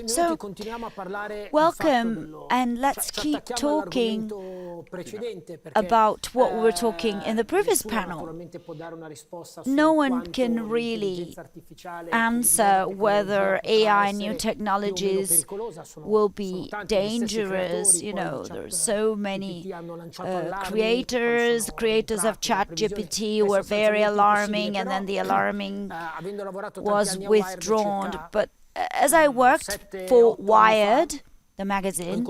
So, welcome, and let's keep talking about what we were talking in the previous panel. No one can really answer whether AI and new technologies will be dangerous. You know, there are so many creators of ChatGPT were very alarming, and then the alarming was withdrawn. But as I worked for Wired, the magazine,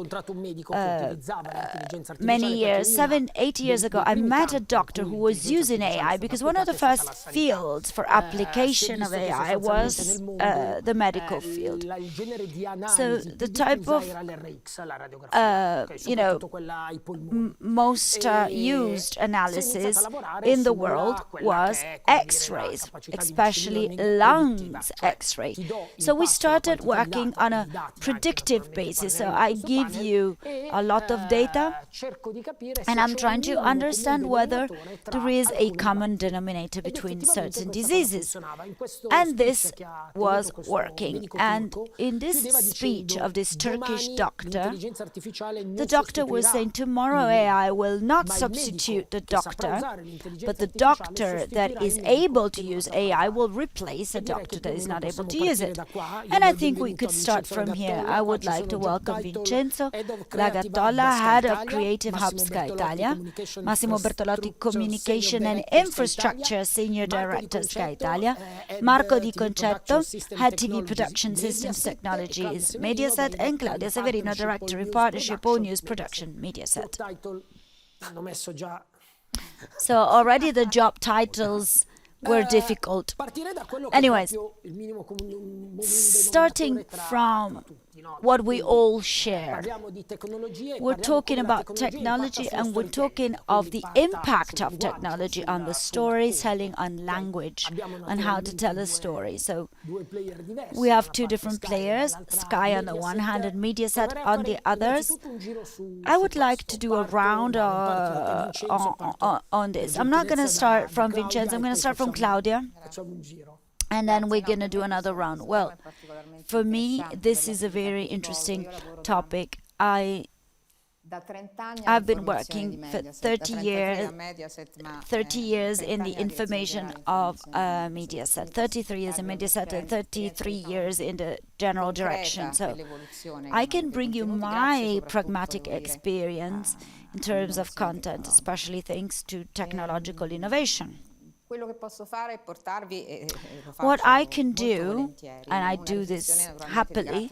many years, 7-8 years ago, I met a doctor who was using AI because one of the first fields for application of AI was the medical field. So the type of, most used analysis in the world was X-rays, especially lungs X-ray. So we started working on a predictive basis. So I give you a lot of data, and I'm trying to understand whether there is a common denominator between certain diseases. And this was working. And in this speech of this Turkish doctor, the doctor was saying, tomorrow AI will not substitute the doctor, but the doctor that is able to use AI will replace a doctor that is not able to use it. And I think we could start from here. I would like to welcome Vincenzo, Lagattolla, Head of Creative Hub Sky Italia, Massimo Bertolotti, Communication and Infrastructure Senior Director Sky Italia, Marco di Concetto, Head TV Production Systems Technologies Mediaset, and Claudia Severino, Director in Partnership All News Production Mediaset. So already the job titles were difficult. Anyways, starting from what we all share, we're talking about technology, and we're talking of the impact of technology on the storytelling, on language, on how to tell a story. So we have two different players, Sky on the one hand and Mediaset on the others. I would like to do a round on this. I'm not going to start from Vincenzo, I'm going to start from Claudia, and then we're going to do another round. Well, for me, this is a very interesting topic. I've been working for 30 years in the information of Mediaset, 33 years in Mediaset and 33 years in the general direction. So I can bring you my pragmatic experience in terms of content, especially thanks to technological innovation. What I can do, and I do this happily,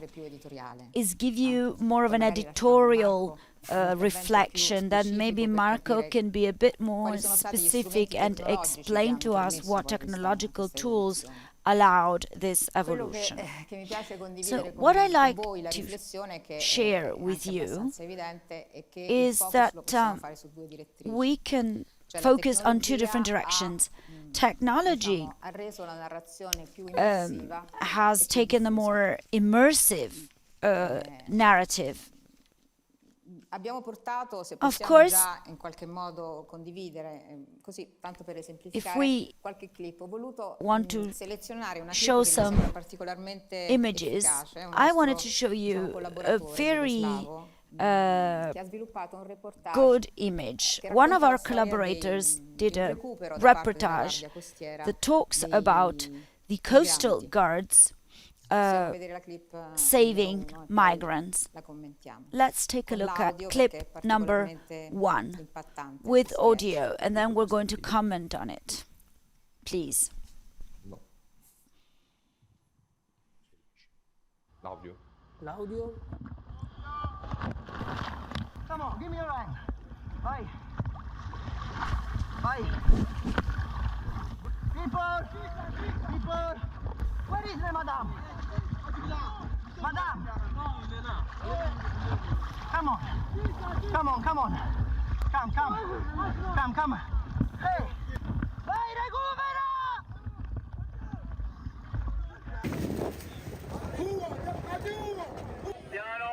is give you more of an editorial reflection. Then maybe Marco can be a bit more specific and explain to us what technological tools allowed this evolution. So what I like to share with you is that we can focus on two different directions. Technology has taken a more immersive narrative. Of course, if we want to show some images, I wanted to show you a very good image. One of our collaborators did a reportage that talks about the coastal guards saving migrants. Let's take a look at clip number 1 with audio, and then we're going to comment on it. Please. Claudio. Come on, give me your hand. Vai. Vai. People. Where is the madam? Madam. Come on. Come. Hey. Vai, recupera. Piano.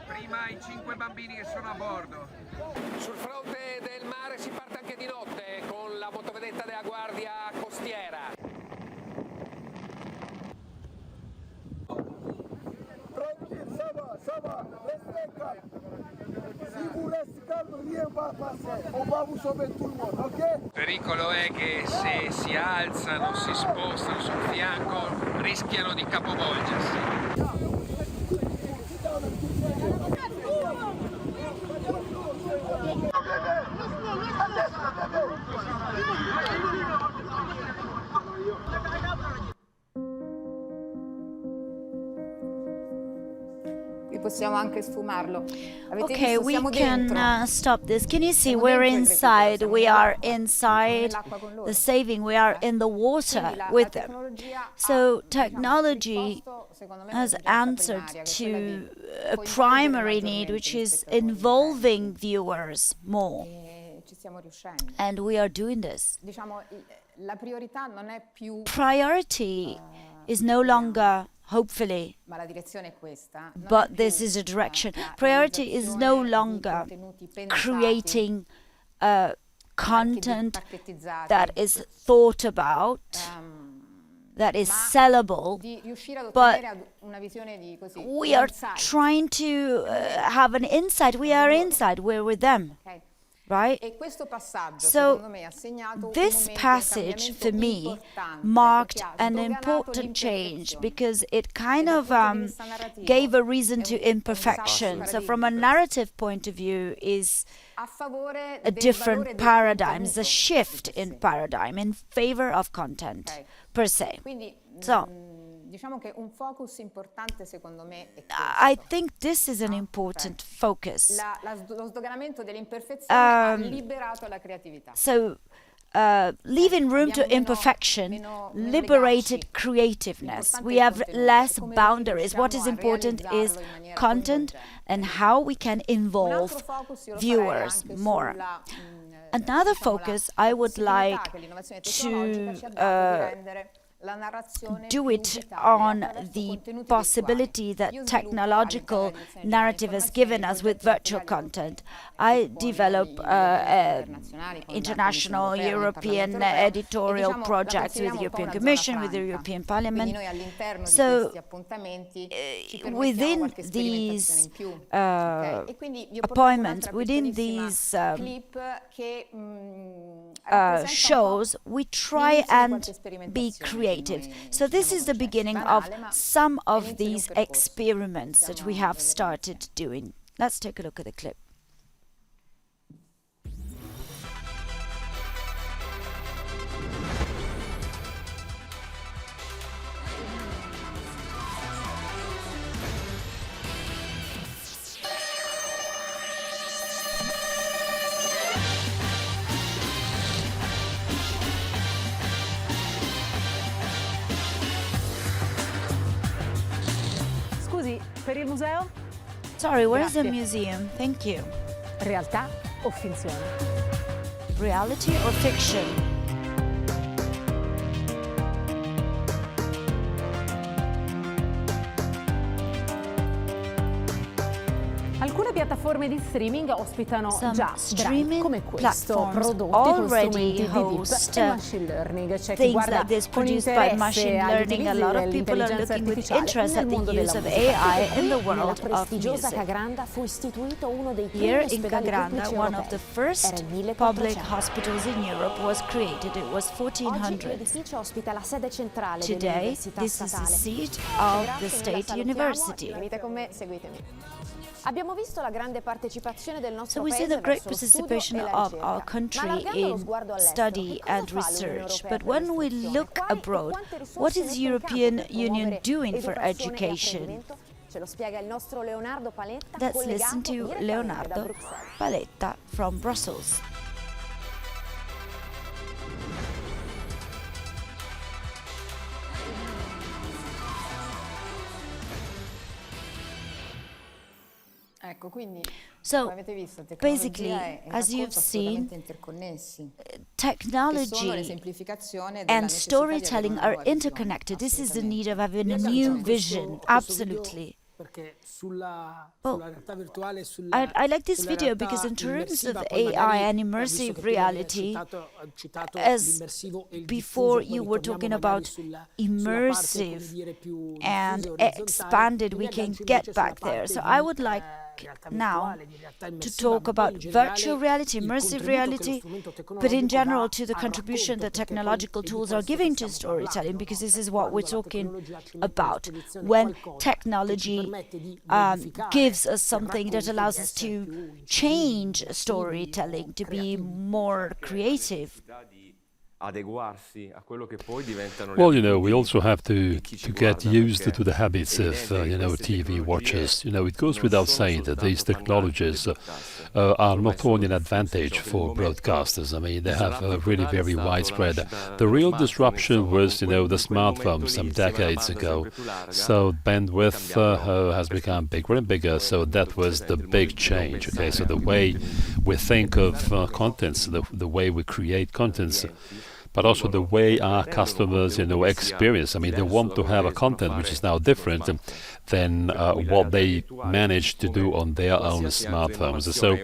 Prima i 5 bambini che sono a bordo. Sul fronte del mare si parte anche di notte con la motovedetta della Guardia Costiera. pericolo è che se si alzano, si spostano sul fianco, rischiano di capovolgersi. Possiamo anche sfumarlo. Okay, we can stop this. Can you see we're inside? We are inside the saving. We are in the water with them. So technology has answered to a primary need, which is involving viewers more. And we are doing this. Priority is no longer, hopefully, but this is a direction. Priority is no longer creating content that is thought about, that is sellable, but we are trying to have an insight. We are inside, we're with them. Right? So this passage for me marked an important change because it kind of gave a reason to imperfection. So from a narrative point of view is a different paradigm, it's a shift in paradigm in favor of content per se. So I think this is an important focus. So leaving room to imperfection liberated creativeness. We have less boundaries. What is important is content and how we can involve viewers more. Another focus I would like to do it on the possibility that technological narrative has given us with virtual content. I develop international European editorial projects with the European Commission, with the European Parliament. So within these appointments, within these shows, we try and be creative. So this is the beginning of some of these experiments that we have started doing. Let's take a look at the clip. Per il museo? Sorry, where is the museum? Thank you. Realtà o finzione? Reality or fiction? Alcune piattaforme di streaming ospitano già drive come questo, prodotti con strumenti di deep e machine learning. C'è chi guarda con interesse agli utilizzi dell'intelligenza artificiale nel mondo della musica. Nella prestigiosa Cagranda fu istituito uno dei primi ospedali pubblici europei. Era il 1400. Public hospitals in Europe was created. It was Oggi 1400. l'edificio ospita la sede centrale Today, dell'università this is the statale. seat of the State University. Venite con me, seguitemi. Abbiamo visto la grande partecipazione del nostro So we see paese the great verso lo studio participation e la of ricerca. our Ma country allargando lo in sguardo all'estero, study che cosa and fa l'Unione research. Europea But per when we l'istruzione? look Quali e abroad, quante risorse what is mette in campo European per Union promuovere doing for educazione e education? apprendimento? Ce lo spiega il nostro Leonardo Paletta, Let's collegato listen to direttamente da Leonardo Bruxelles. Paletta from Brussels. Ecco, quindi So come avete visto, basically, tecnologia e as you've racconto seen, assolutamente interconnessi, che sono la technology semplificazione della and necessità di avere storytelling una are nuova visione. interconnected. This is the need of having a Io new aggancio vision. questo Absolutely. perché sulla Oh, realtà virtuale, I like this sulla video realtà because in terms of immersiva, poi AI magari, and visto immersive che prima hai reality, citato as l'immersivo e il before diffuso, you poi were ritorniamo talking magari about sulla parte, immersive come dire, più and diffusa e orizzontale. expanded, Io we mi can aggancio get invece sulla back there. parte So di, I would like like now to talk about virtual reality, immersive reality, but in general to the contribution that technological tools are giving to storytelling, because this is what we're talking about. When technology gives us something that allows us to change storytelling, to be more creative. Well, we also have to get used to the habits of, TV watchers. It goes without saying that these technologies are not only an advantage for broadcasters. I mean, they have really very widespread. The real disruption was, the smartphone some decades ago. So bandwidth has become bigger and bigger. So that was the big change. Okay, so the way we think of contents, the way we create contents, but also the way our customers, experience. I mean, they want to have a content which is now different than what they managed to do on their own smartphones. So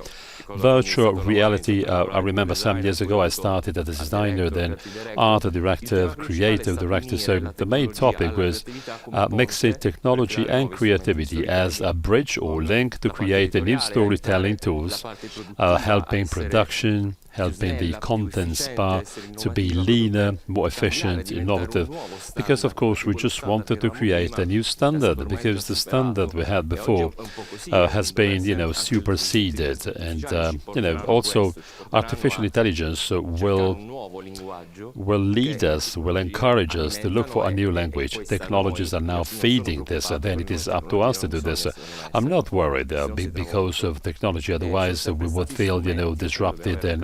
virtual reality, I remember some years ago I started as a designer, then art director, creative director. So the main topic was mixing technology and creativity as a bridge or link to create a new storytelling tools, helping production, helping the contents part to be leaner, more efficient, innovative, because of course we just wanted to create a new standard, because the standard we had before has been, superseded, and also artificial intelligence will lead us, will encourage us to look for a new language. Technologies are now feeding this, then it is up to us to do this. I'm not worried because of technology, otherwise we would feel, disrupted and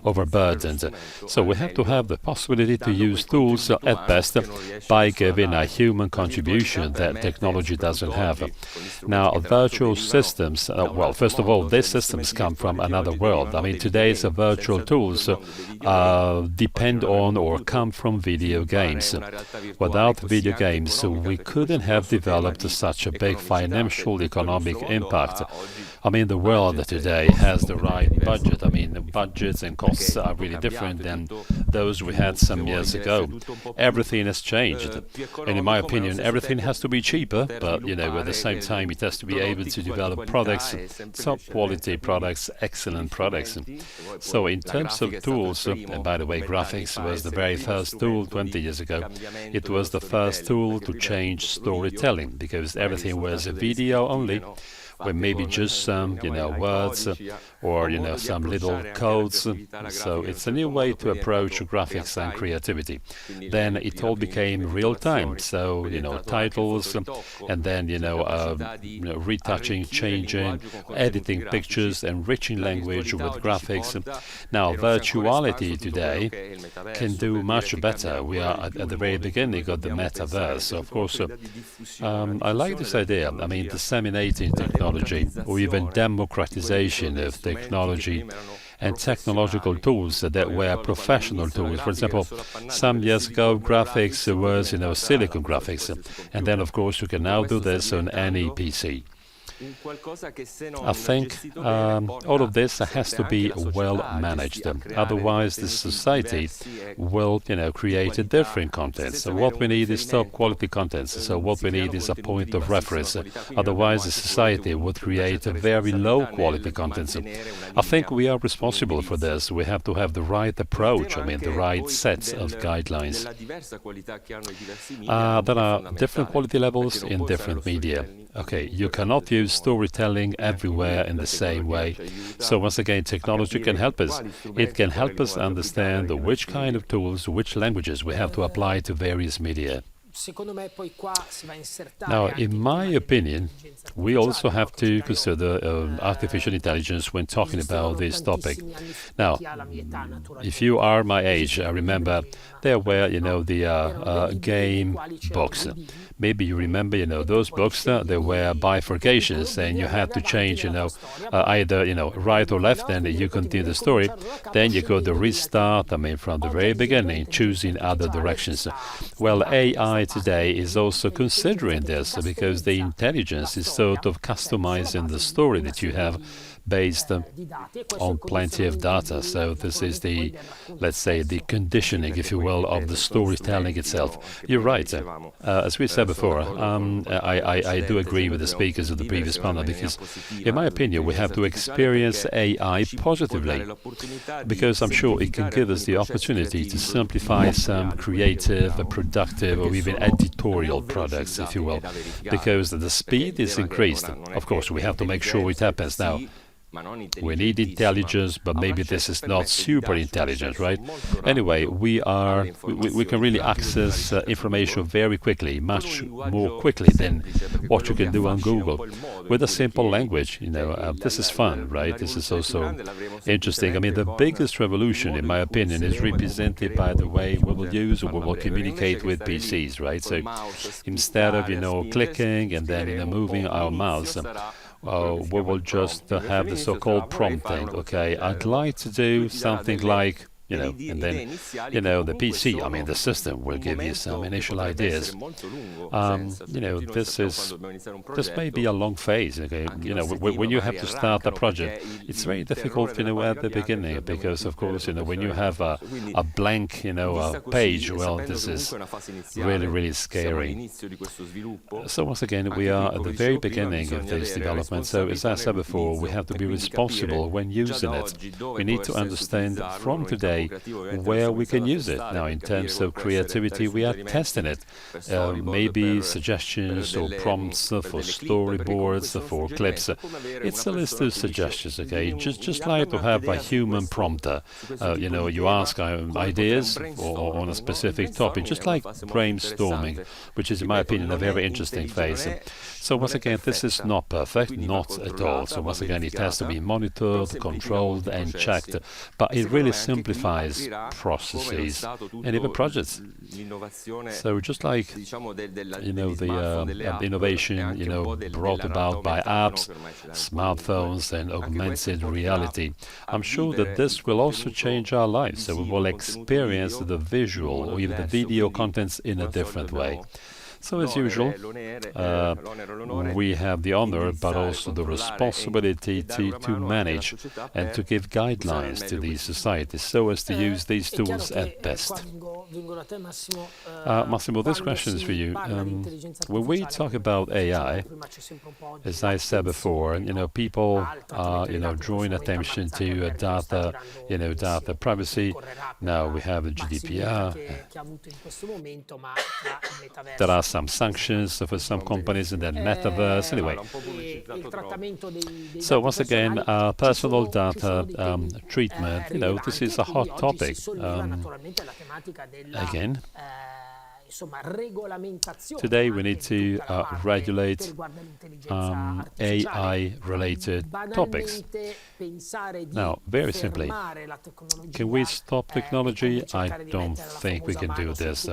overburdened. So we have to have the possibility to use tools at best by giving a human contribution that technology doesn't have. Now, virtual systems, well, first of all, these systems come from another world. I mean, today's virtual tools depend on or come from video games. Without video games, we couldn't have developed such a big financial economic impact. I mean, the world today has the right budget. I mean, the budgets and costs are really different than those we had some years ago. Everything has changed. And in my opinion, everything has to be cheaper, but, at the same time, it has to be able to develop products, top quality products, excellent products. So in terms of tools, and by the way, graphics was the very first tool 20 years ago. It was the first tool to change storytelling, because everything was video only, with maybe just some, words or, some little codes. So it's a new way to approach graphics and creativity. Then it all became real time. So, titles, and then, retouching, changing, editing pictures, enriching language with graphics. Now, virtuality today can do much better. We are at the very beginning of the metaverse. So, of course, I like this idea. I mean, disseminating technology, or even democratization of technology and technological tools that were professional tools. For example, some years ago, graphics was, silicon graphics, and then, of course, you can now do this on any PC. I think all of this has to be well managed. Otherwise, the society will, create a different content. So what we need is top quality content. So what we need is a point of reference. Otherwise, the society would create a very low quality content. I think we are responsible for this. We have to have the right approach. I mean, the right sets of guidelines. There are different quality levels in different media. Okay, you cannot use storytelling everywhere in the same way. So once again, technology can help us. It can help us understand which kind of tools, which languages we have to apply to various media. Now, in my opinion, we also have to consider artificial intelligence when talking about this topic. Now, if you are my age, I remember there were, the game books. Maybe you remember, those books, there were bifurcations, and you had to change, either, right or left, and you continue the story. Then you could restart, from the very beginning, choosing other directions. Well, AI today is also considering this, because the intelligence is sort of customizing the story that you have based on plenty of data. So this is the, let's say, the conditioning, if you will, of the storytelling itself. You're right. As we said before, I do agree with the speakers of the previous panel, because in my opinion we have to experience AI positively, because I'm sure it can give us the opportunity to simplify some creative, productive, or even editorial products, if you will, because the speed is increased. Of course, we have to make sure it happens now. We need intelligence, but maybe this is not super intelligent, right? Anyway, we can really access information very quickly, much more quickly than what you can do on Google, with a simple language. This is fun, right? This is also interesting. I mean, the biggest revolution, in my opinion, is represented by the way we will use or we will communicate with PCs, right? So instead of clicking and then moving our mouse, we will just have the so-called prompting. Okay, I'd like to do something like, and then, the PC, I mean, the system will give you some initial ideas. This may be a long phase. Okay, when you have to start a project, it's very difficult, at the beginning, because of course, when you have a blank, a page, well, this is really, really scary. So once again, we are at the very beginning of this development. So as I said before, we have to be responsible when using it. We need to understand from today where we can use it. Now, in terms of creativity, we are testing it. Maybe suggestions or prompts for storyboards, for clips. It's a list of suggestions, okay? Just like to have a human prompter. You ask ideas or on a specific topic, just like brainstorming, which is, in my opinion, a very interesting phase. So once again, this is not perfect, not at all. So once again, it has to be monitored, controlled, and checked. But it really simplifies processes and even projects. So just like, the innovation, brought about by apps, smartphones, and augmented reality, I'm sure that this will also change our lives. So we will experience the visual or even the video contents in a different way. So as usual, we have the honor, but also the responsibility to manage and to give guidelines to these societies so as to use these tools at best. Massimo, this question is for you. When we talk about AI, as I said before, people are, drawing attention to data privacy. Now we have the GDPR. There are some sanctions for some companies in the metaverse. Anyway, so once again, personal data treatment. This is a hot topic. Again, today we need to regulate AI-related topics. Now, very simply, can we stop technology? I don't think we can do this.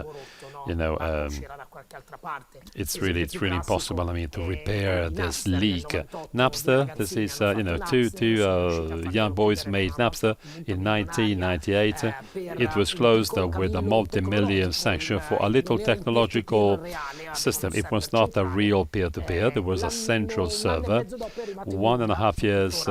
It's really impossible. I mean, to repair this leak. Napster. This is two young boys made Napster in 1998. It was closed with a multi-million sanction for a little technological system. It was not a real peer-to-peer. There was a central server. 1.5 years,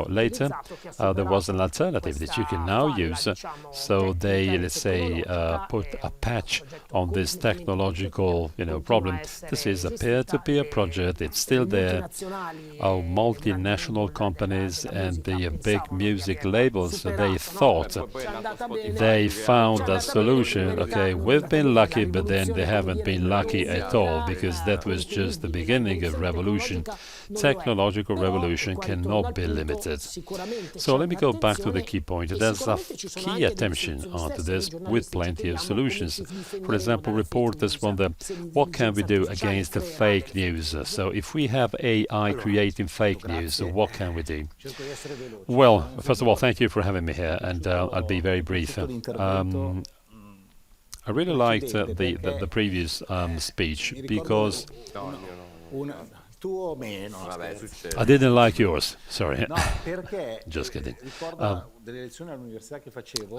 later, there was an alternative that you can now use. So they, let's say, put a patch on this technological, problem. This is a peer-to-peer project. It's still there. Our multinational companies and the big music labels, they thought they found a solution. Okay, we've been lucky, but then they haven't been lucky at all, because that was just the beginning of revolution. Technological revolution cannot be limited. So let me go back to the key point. There's a key attention onto this with plenty of solutions. For example, reporters wonder, what can we do against the fake news? So if we have AI creating fake news, what can we do? Well, first of all, thank you for having me here, and I'll be very brief. I really liked the previous speech, because I didn't like yours, sorry. Just kidding.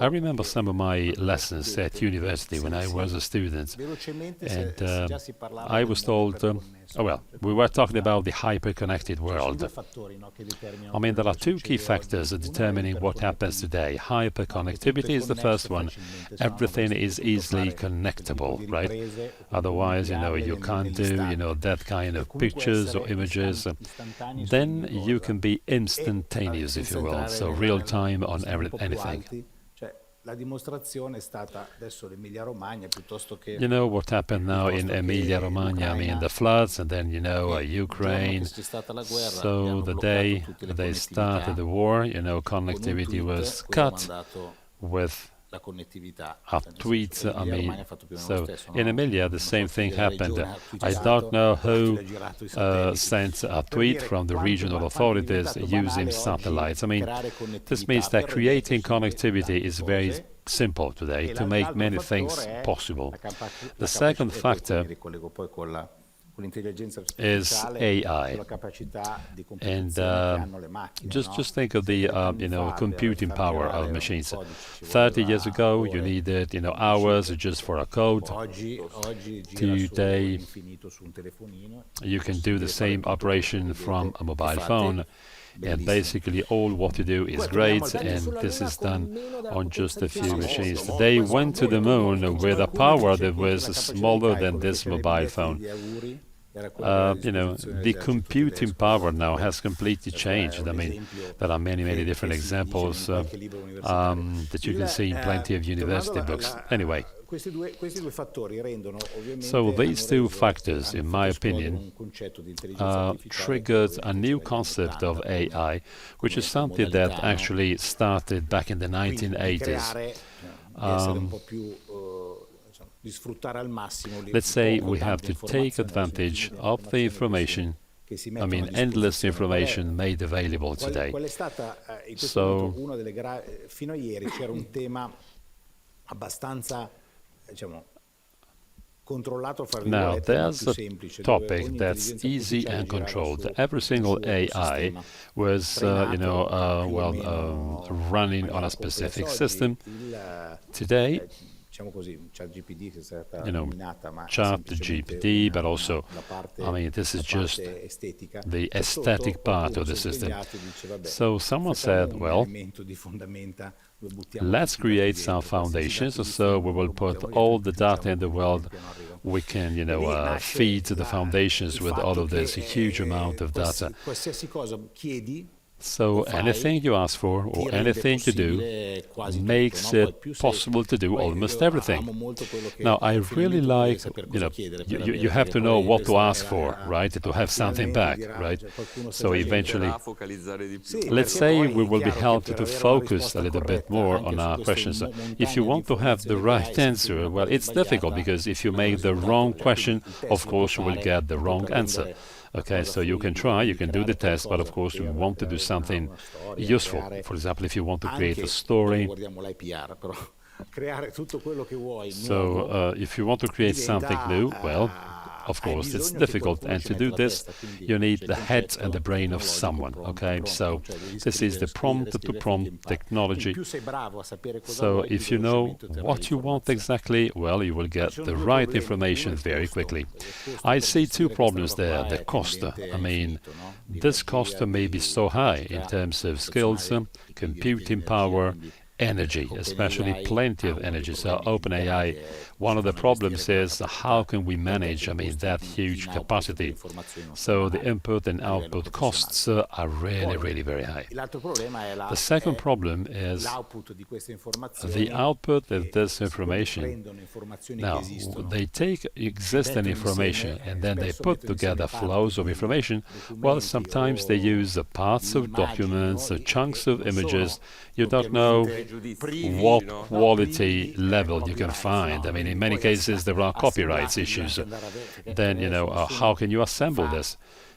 I remember some of my lessons at university when I was a student, and I was told, we were talking about the hyper-connected world. I mean, there are two key factors determining what happens today. Hyper-connectivity is the first one. Everything is easily connectable, right? Otherwise, you can't do, that kind of pictures or images. Then you can be instantaneous, if you will, so real-time on anything. You know what happened now in Emilia-Romagna, I mean the floods, and then Ukraine. So the day they started the war, connectivity was cut with a tweet. I mean, so in Emilia the same thing happened. I don't know who sent a tweet from the regional authorities using satellites. I mean, this means that creating connectivity is very simple today to make many things possible. The second factor is AI, and just think of the computing power of machines. 30 years ago, you needed hours just for a code. Today, you can do the same operation from a mobile phone. And basically all what you do is great, and this is done on just a few machines. They went to the moon with a power that was smaller than this mobile phone. The computing power now has completely changed. I mean, there are many different examples that you can see in plenty of university books. Anyway, so these two factors, in my opinion, triggered a new concept of AI, which is something that actually started back in the 1980s. Let's say we have to take advantage of the information, I mean, endless information made available today. So, now, there's a topic that's easy and controlled. Every single AI was, running on a specific system. Today, ChatGPT, but also, I mean, this is just the aesthetic part of the system. So someone said, well, let's create some foundations, so we will put all the data in the world. We can, feed the foundations with all of this huge amount of data. So anything you ask for or anything you do makes it possible to do almost everything. Now, I really like, you have to know what to ask for, right, to have something back, right? So eventually, let's say we will be helped to focus a little bit more on our questions. If you want to have the right answer, well, it's difficult because if you make the wrong question, of course, you will get the wrong answer. Okay, so you can try, you can do the test, but of course you want to do something useful. For example, if you want to create a story. So if you want to create something new, well, of course, it's difficult, and to do this, you need the head and the brain of someone, okay? So this is the prompt-to-prompt technology. So if you know what you want exactly, well, you will get the right information very quickly. I see two problems there. The cost. I mean, this cost may be so high in terms of skills, computing power, energy, especially plenty of energy. So OpenAI, one of the problems is how can we manage, I mean, that huge capacity. So the input and output costs are really very high. The second problem is the output of this information. Now, they take existing information and then they put together flows of information. Well, sometimes they use parts of documents, chunks of images. You don't know what quality level you can find. I mean, in many cases there are copyright issues. Then, how can you assemble this?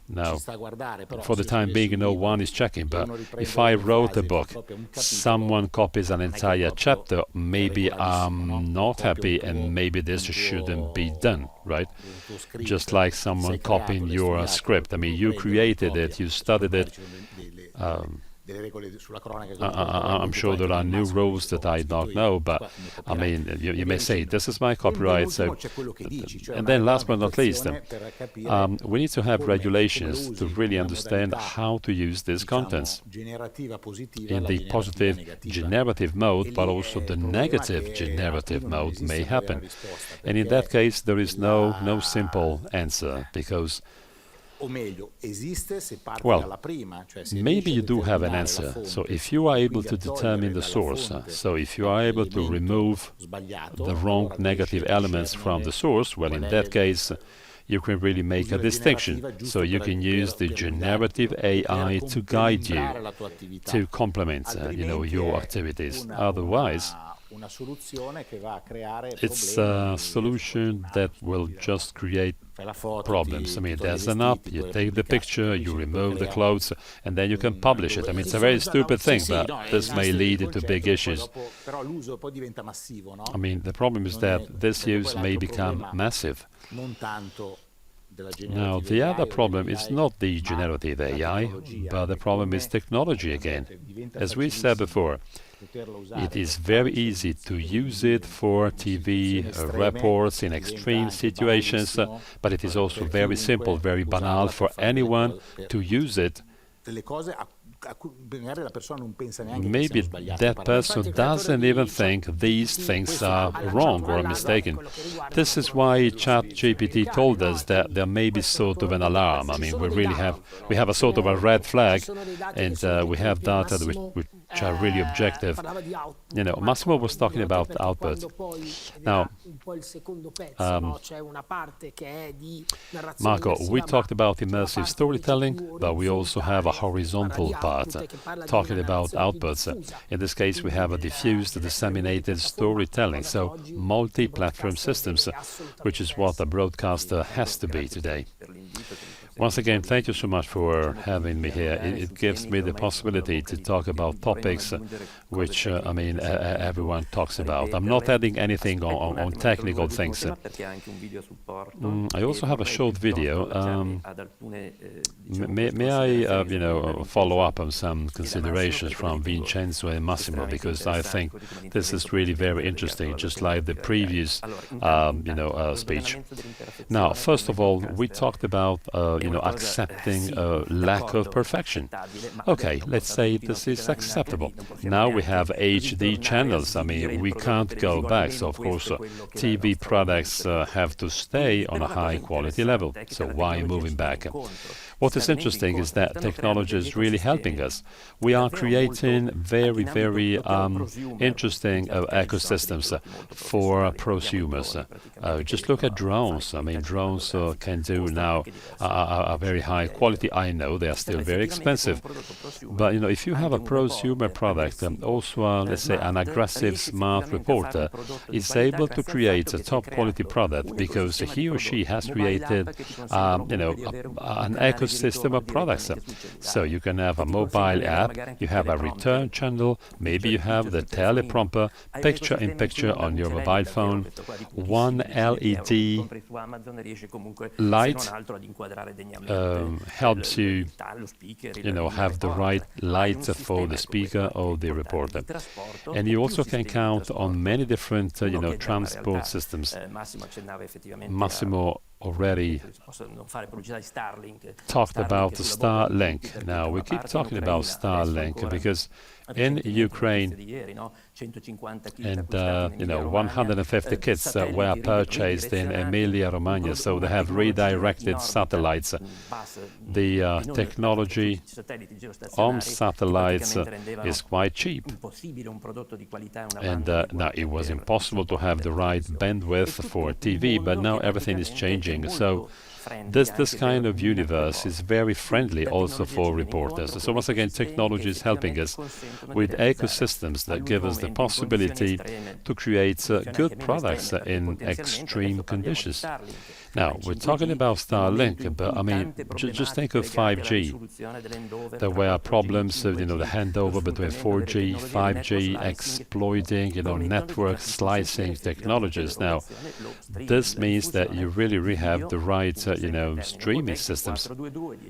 Now, for the time being, no one is checking, but if I wrote a book, someone copies an entire chapter, maybe I'm not happy and maybe this shouldn't be done, right? Just like someone copying your script. I mean, you created it, you studied it, I'm sure there are new rules that I don't know, but I mean, you may say, this is my copyright. So, and then last but not least, we need to have regulations to really understand how to use these contents in the positive generative mode, but also the negative generative mode may happen. And in that case, there is no simple answer, because well, maybe you do have an answer. So if you are able to determine the source, so if you are able to remove the wrong negative elements from the source, well, in that case, you can really make a distinction. So you can use the generative AI to guide you, to complement, your activities. Otherwise, it's a solution that will just create problems. I mean, there's an app, you take the picture, you remove the clothes, and then you can publish it. I mean, it's a very stupid thing, but this may lead into big issues. I mean, the problem is that this use may become massive. Now, the other problem is not the generative AI, but the problem is technology again. As we said before, it is very easy to use it for TV reports in extreme situations, but it is also very simple, very banal for anyone to use it. Maybe that person doesn't even think these things are wrong or mistaken. This is why ChatGPT told us that there may be sort of an alarm. I mean, we have a sort of a red flag, and we have data which are really objective. Massimo was talking about output. Now, Marco, we talked about immersive storytelling, but we also have a horizontal part talking about outputs. In this case, we have a diffused, disseminated storytelling, so multi-platform systems, which is what a broadcaster has to be today. Once again, thank you so much for having me here. It gives me the possibility to talk about topics which, everyone talks about. I'm not adding anything on technical things. I also have a short video. May I, follow up on some considerations from Vincenzo and Massimo, because I think this is really very interesting, just like the previous, speech. Now, first of all, we talked about accepting lack of perfection. Okay, let's say this is acceptable. Now we have HD channels. I mean, we can't go back. So, of course, TV products have to stay on a high quality level. So why moving back? What is interesting is that technology is really helping us. We are creating very, very interesting ecosystems for prosumers. Just look at drones. I mean, drones can do now a very high quality. I know they are still very expensive. But, if you have a prosumer product, also, let's say, an aggressive smart reporter is able to create a top quality product because he or she has created, an ecosystem of products. So you can have a mobile app, you have a return channel, maybe you have the teleprompter, picture-in-picture on your mobile phone, one LED light helps you, have the right light for the speaker or the reporter. And you also can count on many different, transport systems. Massimo already talked about Starlink. Now, we keep talking about Starlink because in Ukraine, and 150 kits were purchased in Emilia-Romagna, so they have redirected satellites. The technology on satellites is quite cheap, and now it was impossible to have the right bandwidth for TV, but now everything is changing. So this kind of universe is very friendly also for reporters. So once again, technology is helping us with ecosystems that give us the possibility to create good products in extreme conditions. Now, we're talking about Starlink, but I mean, just think of 5G. There were problems of, the handover between 4G, 5G, exploiting, network slicing technologies. Now, this means that you really have the right, streaming systems.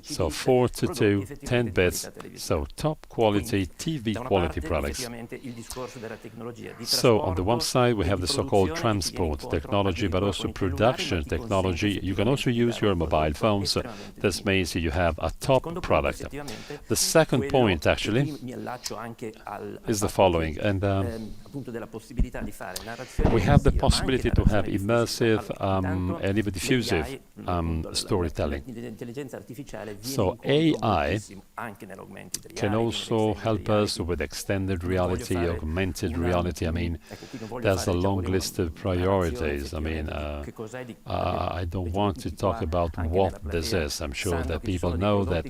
So 4 to 2, 10 bits, so top quality, TV quality products. So on the one side, we have the so-called transport technology, but also production technology. You can also use your mobile phones. This means you have a top product. The second point, actually, is the following. And we have the possibility to have immersive and even diffusive storytelling. So AI can also help us with extended reality, augmented reality. I mean, there's a long list of priorities. I mean, I don't want to talk about what this is. I'm sure that people know that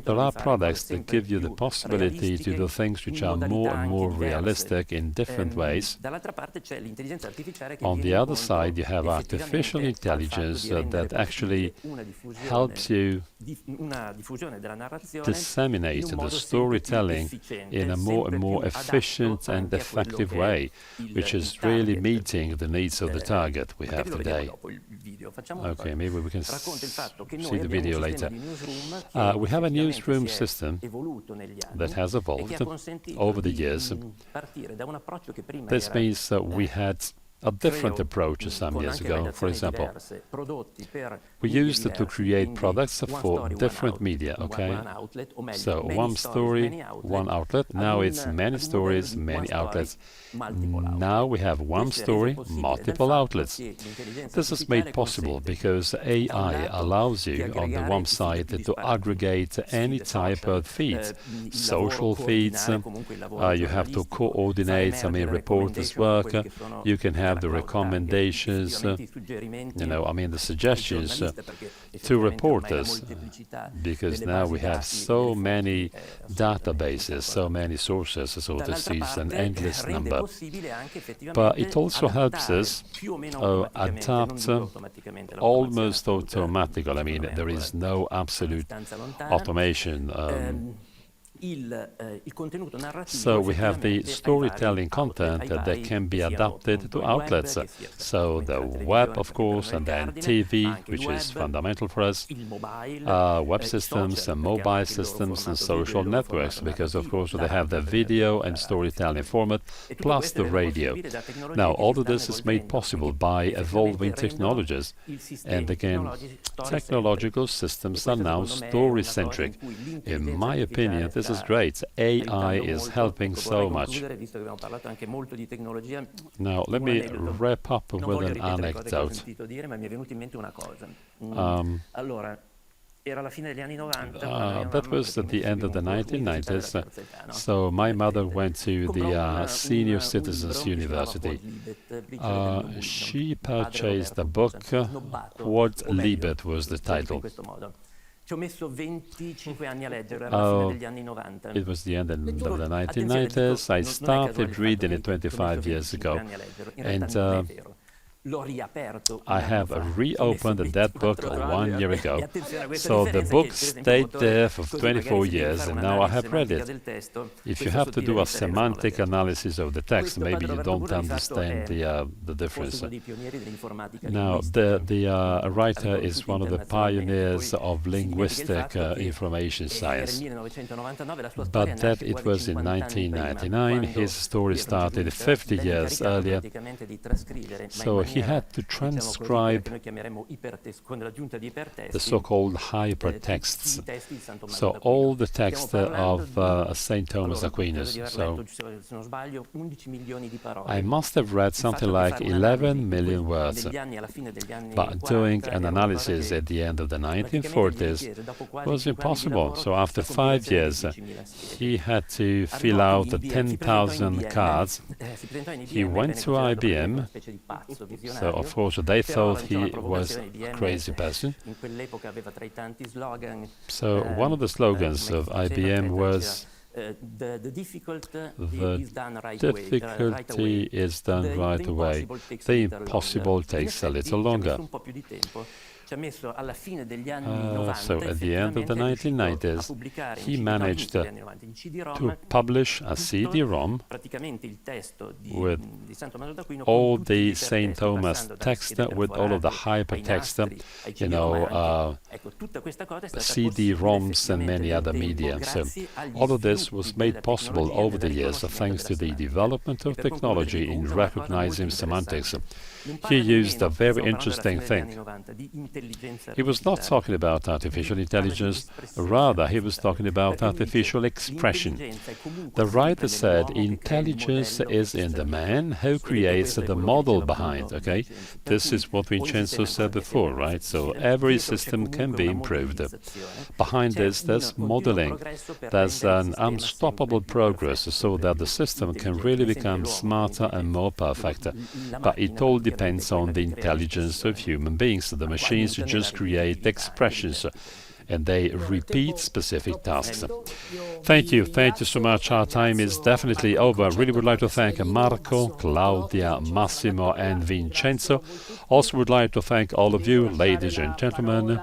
there are products that give you the possibility to do things which are more and more realistic in different ways. On the other side, you have artificial intelligence that actually helps you disseminate the storytelling in a more and more efficient and effective way, which is really meeting the needs of the target we have today. Okay, maybe we can see the video later. We have a newsroom system that has evolved over the years. This means that we had a different approach some years ago. For example, we used to create products for different media, okay? So one story, one outlet. Now it's many stories, many outlets. Now we have one story, multiple outlets. This is made possible because AI allows you on the one side to aggregate any type of feeds, social feeds. You have to coordinate, reporters' work. You can have the recommendations, the suggestions to reporters, because now we have so many databases, so many sources, so this is an endless number. But it also helps us adapt almost automatically. I mean, there is no absolute automation. So we have the storytelling content that can be adapted to outlets. So the web, of course, and then TV, which is fundamental for us, web systems and mobile systems and social networks, because of course they have the video and storytelling format, plus the radio. Now, all of this is made possible by evolving technologies. And again, technological systems are now story-centric. In my opinion, this is great. AI is helping so much. Now, let me wrap up with an anecdote. That was at the end of the 1990s. So my mother went to the Senior Citizens University. She purchased a book. Quod Libet was the title. It was the end of the 1990s. I started reading it 25 years ago. And I have reopened that book 1 year ago. So the book stayed there for 24 years, and now I have read it. If you have to do a semantic analysis of the text, maybe you don't understand the difference. Now, the writer is one of the pioneers of linguistic information science. But that it was in 1999. His story started 50 years earlier. So he had to transcribe the so-called hypertexts, so all the text of St. Thomas Aquinas. So I must have read something like 11 million words. But doing an analysis at the end of the 1940s was impossible. So after 5 years, he had to fill out 10,000 cards. He went to IBM. So, of course, they thought he was a crazy person. So, one of the slogans of IBM was, "The difficulty is done right away. The impossible takes a little longer." So at the end of the 1990s, he managed to publish a CD-ROM with all the St. Thomas text, with all of the hypertext, CD-ROMs and many other media. So all of this was made possible over the years thanks to the development of technology in recognizing semantics. He used a very interesting thing. He was not talking about artificial intelligence, rather he was talking about artificial expression. The writer said intelligence is in the man who creates the model behind, okay? This is what Vincenzo said before, right? So every system can be improved. Behind this, there's modeling. There's an unstoppable progress so that the system can really become smarter and more perfect. But it all depends on the intelligence of human beings. The machines just create expressions and they repeat specific tasks. Thank you so much. Our time is definitely over. I really would like to thank Marco, Claudia, Massimo and Vincenzo. Also would like to thank all of you, ladies and gentlemen.